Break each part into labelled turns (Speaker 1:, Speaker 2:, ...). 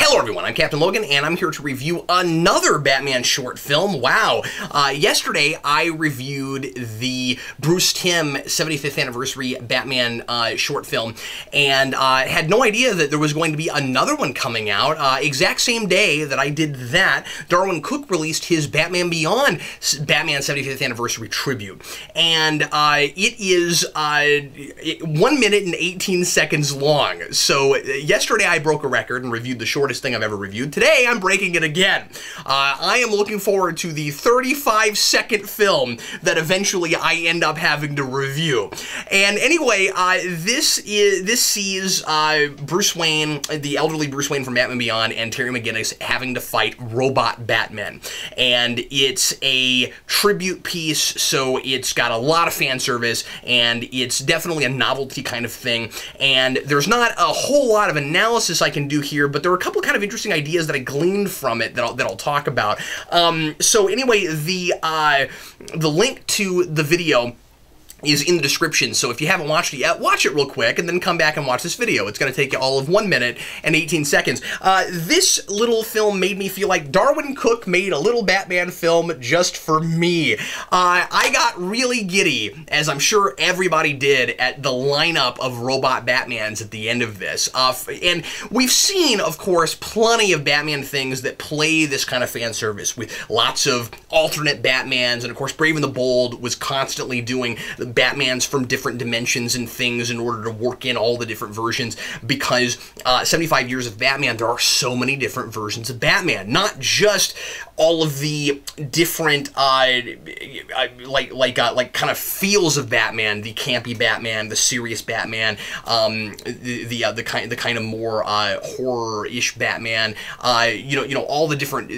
Speaker 1: Hello everyone, I'm Captain Logan, and I'm here to review another Batman short film. Wow. Yesterday I reviewed the Bruce Timm 75th anniversary Batman short film, and had no idea that there was going to be another one coming out. Exact same day that I did that, Darwyn Cooke released his Batman Beyond Batman 75th anniversary tribute. And it is 1 minute and 18 seconds long. So yesterday I broke a record and reviewed the shortest thing I've ever reviewed. Today I'm breaking it again. I am looking forward to the 35-second film that eventually I end up having to review. And anyway, this sees Bruce Wayne, the elderly Bruce Wayne from Batman Beyond, and Terry McGinnis having to fight robot Batmen. And it's a tribute piece, so it's got a lot of fan service, and it's definitely a novelty kind of thing. And there's not a whole lot of analysis I can do here, but there are a couple kind of interesting ideas that I gleaned from it that I'll talk about. So anyway, the link to the video is in the description, so if you haven't watched it yet, watch it real quick and then come back and watch this video. It's going to take you all of 1 minute and 18 seconds. This little film made me feel like Darwyn Cooke made a little Batman film just for me. I got really giddy, as I'm sure everybody did, at the lineup of robot Batmans at the end of this. And we've seen, of course, plenty of Batman things that play this kind of fan service with lots of alternate Batmans, and of course Brave and the Bold was constantly doing the Batmans from different dimensions and things in order to work in all the different versions, because 75 years of Batman, there are so many different versions of Batman, not just all of the different like kind of feels of Batman, the campy Batman, the serious Batman, the kind of more horror-ish Batman, you know all the different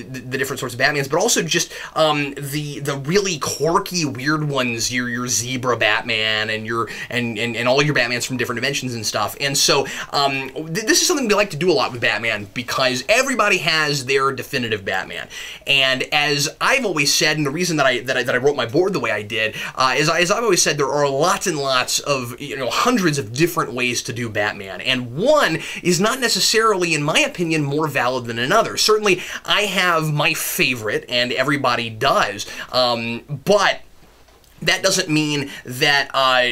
Speaker 1: sorts of Batmans, but also just the really quirky, weird ones, your zebra Batman and and all your Batmans from different dimensions and stuff. And so this is something we like to do a lot with Batman, because everybody has their definitive Batman. And as I've always said, and the reason that I wrote my board the way I did, is I've always said, there are lots and lots of, hundreds of different ways to do Batman, and one is not necessarily, in my opinion, more valid than another. Certainly, I have my favorite, and everybody does, but that doesn't mean that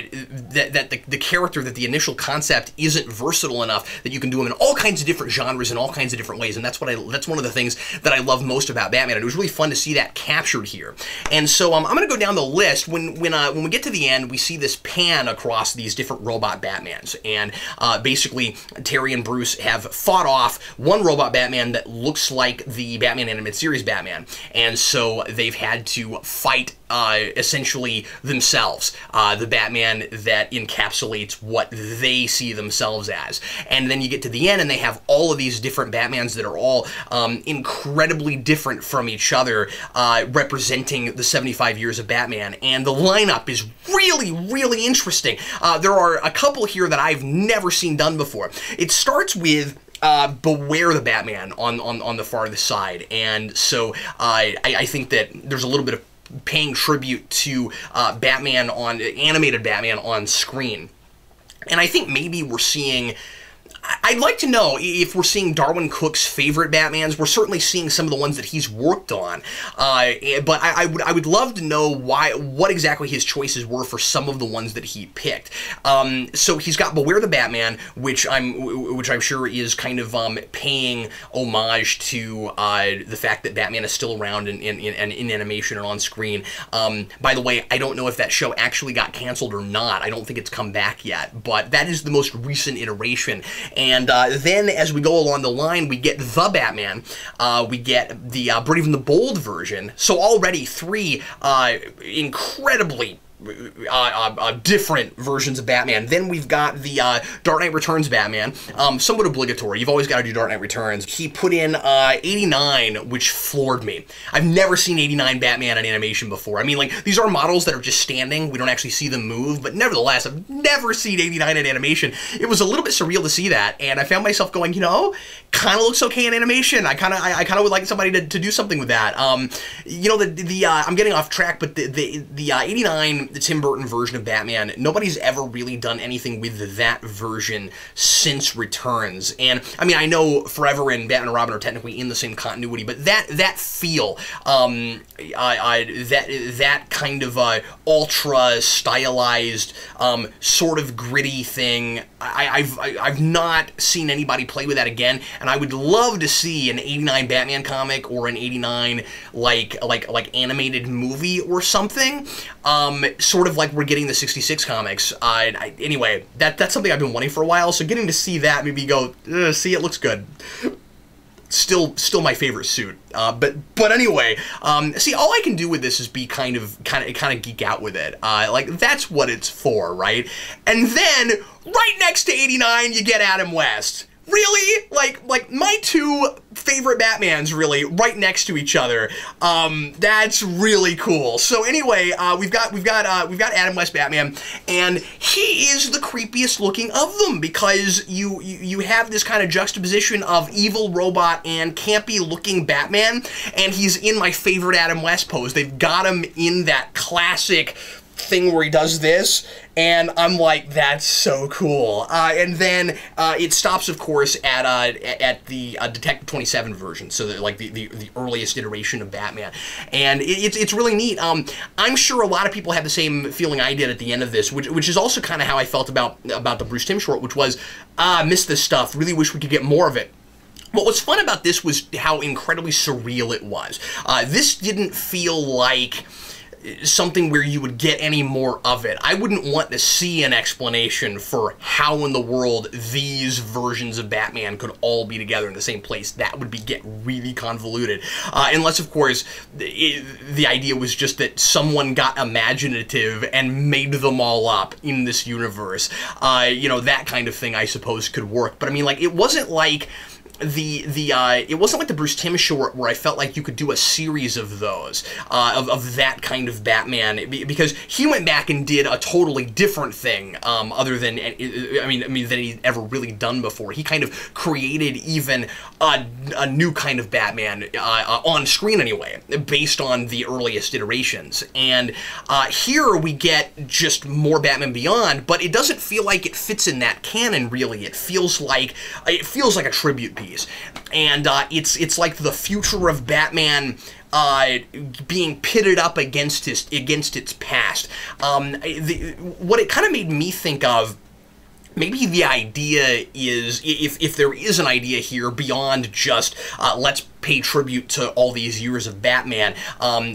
Speaker 1: the character, that the initial concept isn't versatile enough that you can do them in all kinds of different genres and all kinds of different ways. And that's one of the things that I love most about Batman. And it was really fun to see that captured here. And so I'm going to go down the list. When we get to the end, we see this pan across these different robot Batmans, and basically Terry and Bruce have fought off one robot Batman that looks like the Batman animated series Batman, and so they've had to fight essentially themselves, the Batman that encapsulates what they see themselves as. And then you get to the end and they have all of these different Batmans that are all incredibly different from each other, representing the 75 years of Batman. And the lineup is really, really interesting. There are a couple here that I've never seen done before. It starts with Beware the Batman on the farthest side. And so I think that there's a little bit of paying tribute to animated Batman on screen. And I think maybe we're seeing, I'd like to know if we're seeing Darwyn Cooke's favorite Batmans. We're certainly seeing some of the ones that he's worked on, but I would love to know what exactly his choices were for some of the ones that he picked. So he's got Beware the Batman, which I'm sure is kind of paying homage to the fact that Batman is still around in animation and on screen. By the way, I don't know if that show actually got canceled or not. I don't think it's come back yet, but that is the most recent iteration. And then as we go along the line, we get the Batman, we get the Brave and the Bold version. So already three incredibly different versions of Batman. Then we've got the Dark Knight Returns Batman, somewhat obligatory. You've always got to do Dark Knight Returns. He put in 89, which floored me. I've never seen 89 Batman in animation before. I mean, like, these are models that are just standing. We don't actually see them move, but nevertheless, I've never seen 89 in animation. It was a little bit surreal to see that, and I found myself going, kind of looks okay in animation. I kind of would like somebody to do something with that. I'm getting off track, but the 89 the Tim Burton version of Batman, nobody's ever really done anything with that version since Returns. And I mean, I know Forever and Batman and Robin are technically in the same continuity, but that feel, that kind of ultra stylized, sort of gritty thing, I've not seen anybody play with that again, and I would love to see an '89 Batman comic or an '89 like animated movie or something, sort of like we're getting the '66 comics. Anyway, that's something I've been wanting for a while. So getting to see that, maybe go, see, it looks good. Still my favorite suit. But anyway, see, all I can do with this is be kind of geek out with it. Like, that's what it's for, right? And then right next to '89, you get Adam West. Really? Like my two favorite Batmans, really, right next to each other. That's really cool. So anyway, we've got Adam West Batman, and he is the creepiest looking of them, because you have this kind of juxtaposition of evil robot and campy looking Batman, and he's in my favorite Adam West pose. They've got him in that classic thing where he does this, and I'm like, that's so cool. And then it stops, of course, at the Detective 27 version, so like the earliest iteration of Batman, and it's really neat. I'm sure a lot of people had the same feeling I did at the end of this, which is also kind of how I felt about the Bruce Timm short, which was, missed this stuff. Really wish we could get more of it. What was fun about this was how incredibly surreal it was. This didn't feel like something where you would get any more of it. I wouldn't want to see an explanation for how in the world these versions of Batman could all be together in the same place. That would get really convoluted. Unless, of course, the idea was just that someone got imaginative and made them all up in this universe. You know, that kind of thing, I suppose, could work. But I mean, like, it wasn't like it wasn't like the Bruce Timm short where I felt like you could do a series of those, of that kind of Batman, because he went back and did a totally different thing, other than, I mean, than he'd ever really done before. He kind of created even a new kind of Batman, on screen anyway, based on the earliest iterations. And here we get just more Batman Beyond, but it doesn't feel like it fits in that canon, really. It feels like a tribute piece. And it's like the future of Batman being pitted up against its past. What it kind of made me think of, maybe the idea is, if there is an idea here beyond just let's pay tribute to all these years of Batman,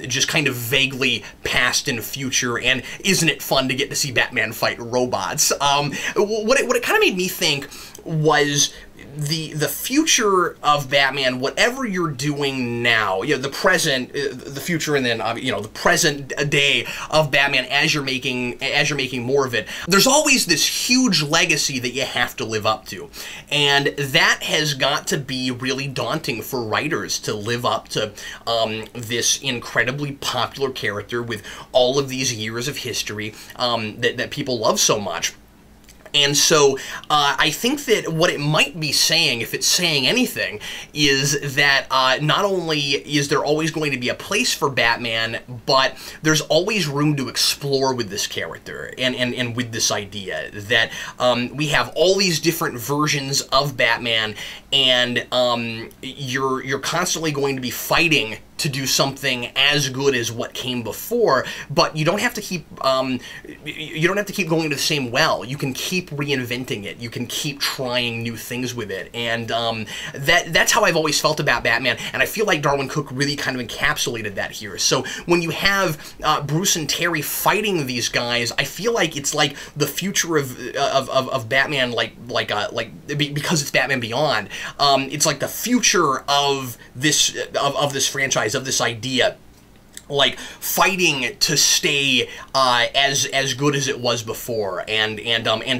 Speaker 1: just kind of vaguely past and future, and isn't it fun to get to see Batman fight robots? What it kind of made me think was the future of Batman, whatever you're doing now, you know, the present, the future, and then, you know, the present day of Batman as you're making more of it, there's always this huge legacy that you have to live up to. And that has got to be really daunting for writers, to live up to this incredibly popular character with all of these years of history that people love so much. And so I think that what it might be saying, if it's saying anything, is that not only is there always going to be a place for Batman, but there's always room to explore with this character and with this idea that we have all these different versions of Batman, and you're constantly going to be fighting to do something as good as what came before, but you don't have to keep going to the same well. You can keep reinventing it. You can keep trying new things with it, and that's how I've always felt about Batman. And I feel like Darwyn Cooke really kind of encapsulated that here. So when you have Bruce and Terry fighting these guys, I feel like it's like the future of Batman, because it's Batman Beyond. It's like the future of this franchise, of this idea, like fighting to stay as good as it was before, and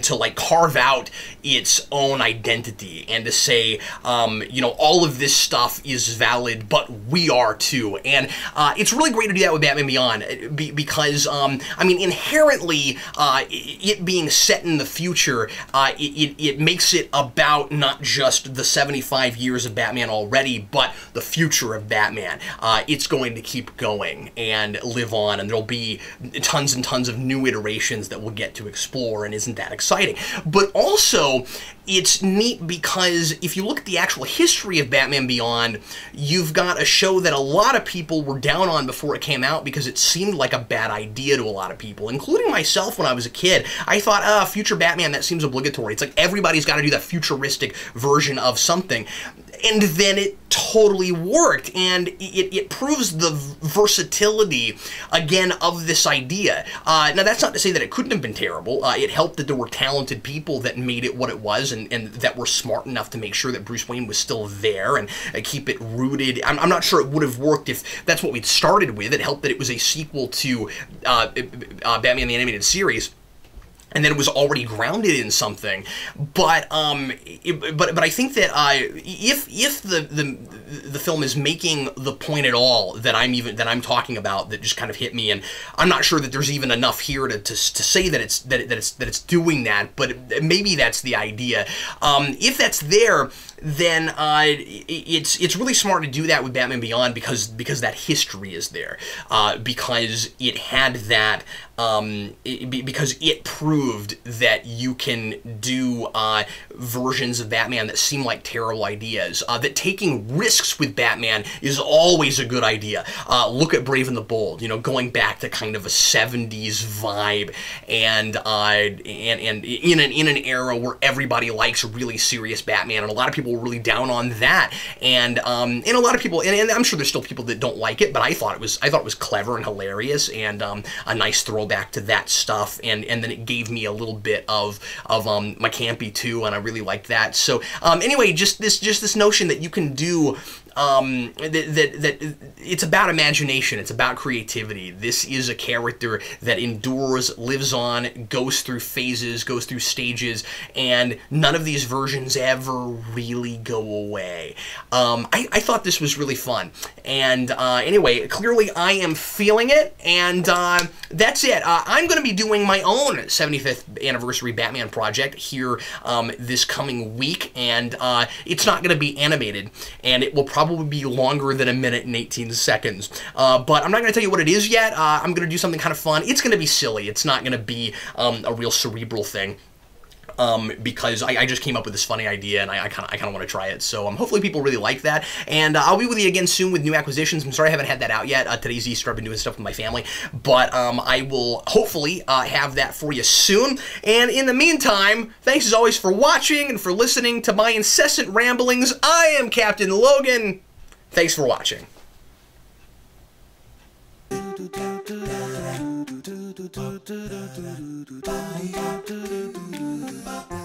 Speaker 1: to like carve out its own identity, and to say, you know, all of this stuff is valid, but we are too. And it's really great to do that with Batman Beyond, because I mean, inherently, it being set in the future, it makes it about not just the 75 years of Batman already, but the future of Batman. It's going to keep going. thing and live on, and there'll be tons and tons of new iterations that we'll get to explore, and isn't that exciting? But also, it's neat because if you look at the actual history of Batman Beyond, you've got a show that a lot of people were down on before it came out because it seemed like a bad idea to a lot of people, including myself when I was a kid. I thought, future Batman, that seems obligatory. It's like everybody's got to do that futuristic version of something. And then it totally worked, and it proves the versatility, again, of this idea. Now, that's not to say that it couldn't have been terrible. It helped that there were talented people that made it what it was, and that were smart enough to make sure that Bruce Wayne was still there and keep it rooted. I'm not sure it would have worked if that's what we'd started with. It helped that it was a sequel to Batman the Animated Series, and then it was already grounded in something. But but I think that if the film is making the point at all that I'm talking about, that just kind of hit me, and I'm not sure that there's even enough here to say that it's doing that, but maybe that's the idea. If that's there, then it's really smart to do that with Batman Beyond because that history is there, because it had that. Because it proved that you can do versions of Batman that seem like terrible ideas, that taking risks with Batman is always a good idea. Look at Brave and the Bold, you know, going back to kind of a 70s vibe, and in an era where everybody likes really serious Batman, and a lot of people were really down on that, and a lot of people, and I'm sure there's still people that don't like it, but I thought it was clever and hilarious, and a nice throwback to that stuff, and then it gave me a little bit of my campy too, and I really liked that. So anyway, just this notion that you can do that it's about imagination, it's about creativity. This is a character that endures, lives on, goes through phases, goes through stages, and none of these versions ever really go away. I thought this was really fun, and anyway, clearly I am feeling it, and that's it. I'm going to be doing my own 75th anniversary Batman project here this coming week, and it's not going to be animated, and it will probably be longer than 1 minute and 18 seconds. But I'm not going to tell you what it is yet. I'm going to do something kind of fun. It's going to be silly. It's not going to be a real cerebral thing. Because I just came up with this funny idea, and I kind of want to try it. So hopefully people really like that. And I'll be with you again soon with new acquisitions. I'm sorry I haven't had that out yet. Today's Easter. I've been doing stuff with my family. But I will hopefully have that for you soon. And in the meantime, thanks as always for watching and for listening to my incessant ramblings. I am Captain Logan. Thanks for watching. Ba-da-ba-ba-ba